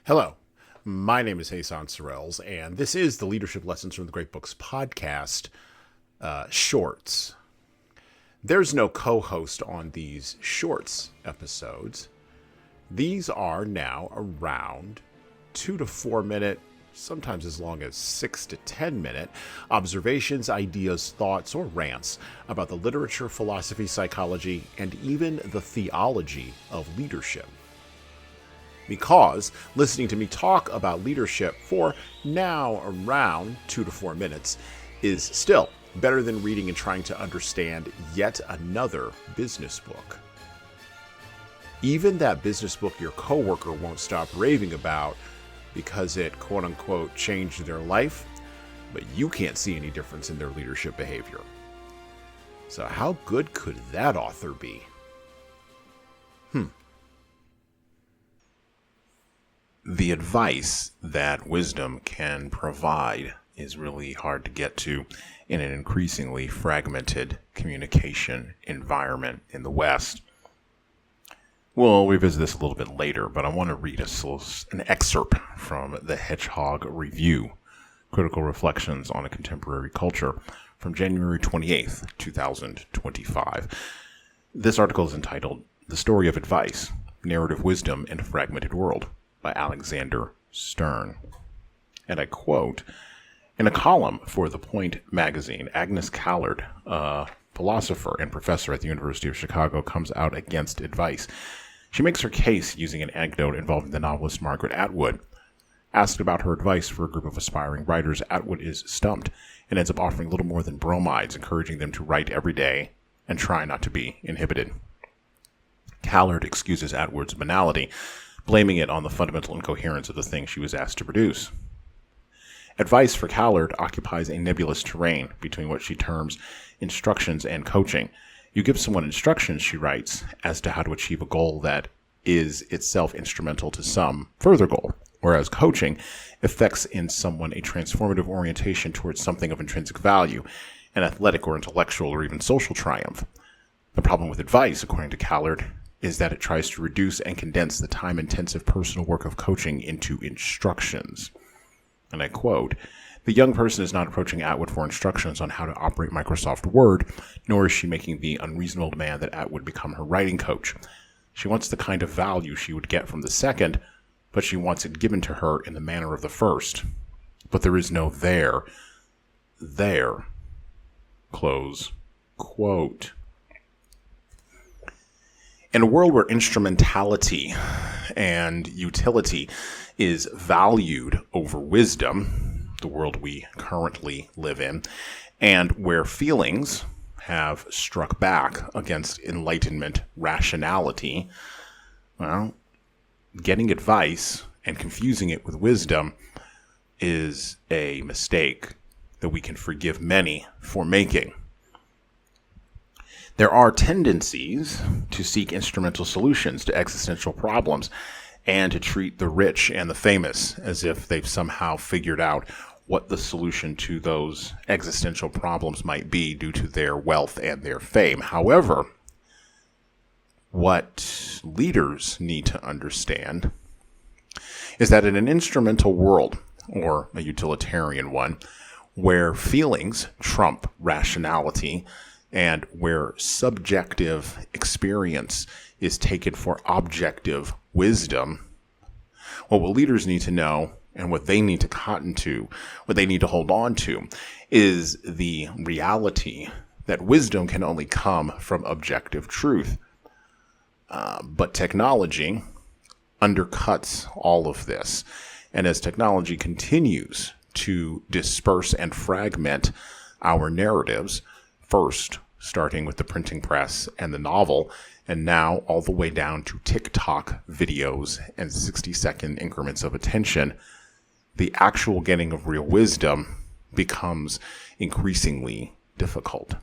Hello, my name is Hassan Sorrells, and this is the Leadership Lessons from the Great Books podcast shorts. There's no co-host on these shorts episodes. These are now around 2 to 4 minute, sometimes as long as 6 to 10 minute observations, ideas, thoughts, or rants about the literature, philosophy, psychology, and even the theology of leadership. Because listening to me talk about leadership for now around 2 to 4 minutes is still better than reading and trying to understand yet another business book. Even that business book your coworker won't stop raving about because it quote unquote changed their life, but you can't see any difference in their leadership behavior. So how good could that author be? The advice that wisdom can provide is really hard to get to in an increasingly fragmented communication environment in the West. We'll revisit this a little bit later, but I want to read an excerpt from the Hedgehog Review, Critical Reflections on a Contemporary Culture, from January 28th, 2025. This article is entitled, "The Story of Advice, Narrative Wisdom in a Fragmented World," by Alexander Stern. And I quote, "In a column for The Point magazine, Agnes Callard, a philosopher and professor at the University of Chicago, comes out against advice. She makes her case using an anecdote involving the novelist Margaret Atwood. Asked about her advice for a group of aspiring writers, Atwood is stumped and ends up offering little more than bromides, encouraging them to write every day and try not to be inhibited. Callard excuses Atwood's banality, blaming it on the fundamental incoherence of the thing she was asked to produce. Advice for Callard occupies a nebulous terrain between what she terms instructions and coaching. You give someone instructions, she writes, as to how to achieve a goal that is itself instrumental to some further goal, whereas coaching effects in someone a transformative orientation towards something of intrinsic value, an athletic or intellectual or even social triumph. The problem with advice, according to Callard, is that it tries to reduce and condense the time-intensive personal work of coaching into instructions." And I quote, "The young person is not approaching Atwood for instructions on how to operate Microsoft Word, nor is she making the unreasonable demand that Atwood become her writing coach. She wants the kind of value she would get from the second, but she wants it given to her in the manner of the first. But there is no there. Close quote. In a world where instrumentality and utility is valued over wisdom, the world we currently live in, and where feelings have struck back against Enlightenment rationality, well, getting advice and confusing it with wisdom is a mistake that we can forgive many for making. There are tendencies to seek instrumental solutions to existential problems and to treat the rich and the famous as if they've somehow figured out what the solution to those existential problems might be due to their wealth and their fame. However, what leaders need to understand is that in an instrumental world, or a utilitarian one, where feelings trump rationality, and where subjective experience is taken for objective wisdom, what leaders need to know and what they need to cotton to, what they need to hold on to, is the reality that wisdom can only come from objective truth. But technology undercuts all of this. And as technology continues to disperse and fragment our narratives, first starting with the printing press and the novel, and now all the way down to TikTok videos and 60-second increments of attention, the actual getting of real wisdom becomes increasingly difficult.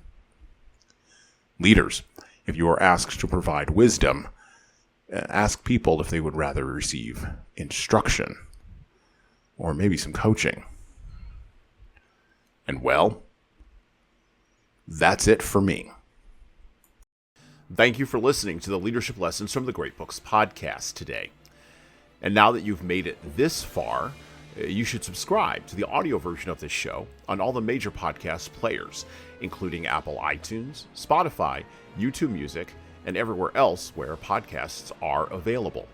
Leaders, if you are asked to provide wisdom, ask people if they would rather receive instruction or maybe some coaching. And well, that's it for me. Thank you for listening to the Leadership Lessons from the Great Books podcast today. And now that you've made it this far, you should subscribe to the audio version of this show on all the major podcast players, including Apple iTunes, Spotify, YouTube Music, and everywhere else where podcasts are available.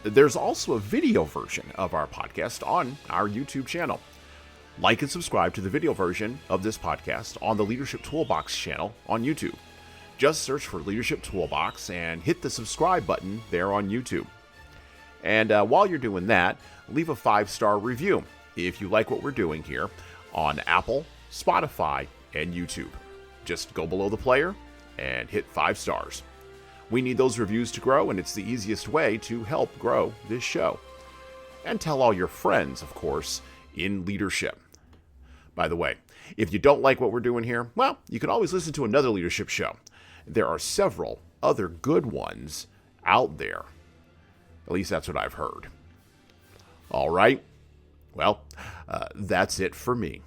There's also a video version of our podcast on our YouTube channel. Like and subscribe to the video version of this podcast on the Leadership Toolbox channel on YouTube. Just search for Leadership Toolbox and hit the subscribe button there on YouTube. And while you're doing that, leave a 5-star review if you like what we're doing here on Apple, Spotify, and YouTube. Just go below the player and hit 5 stars. We need those reviews to grow, and it's the easiest way to help grow this show. And tell all your friends, of course, in leadership. By the way, if you don't like what we're doing here, well, you can always listen to another leadership show. There are several other good ones out there. At least that's what I've heard. All right. Well, that's it for me.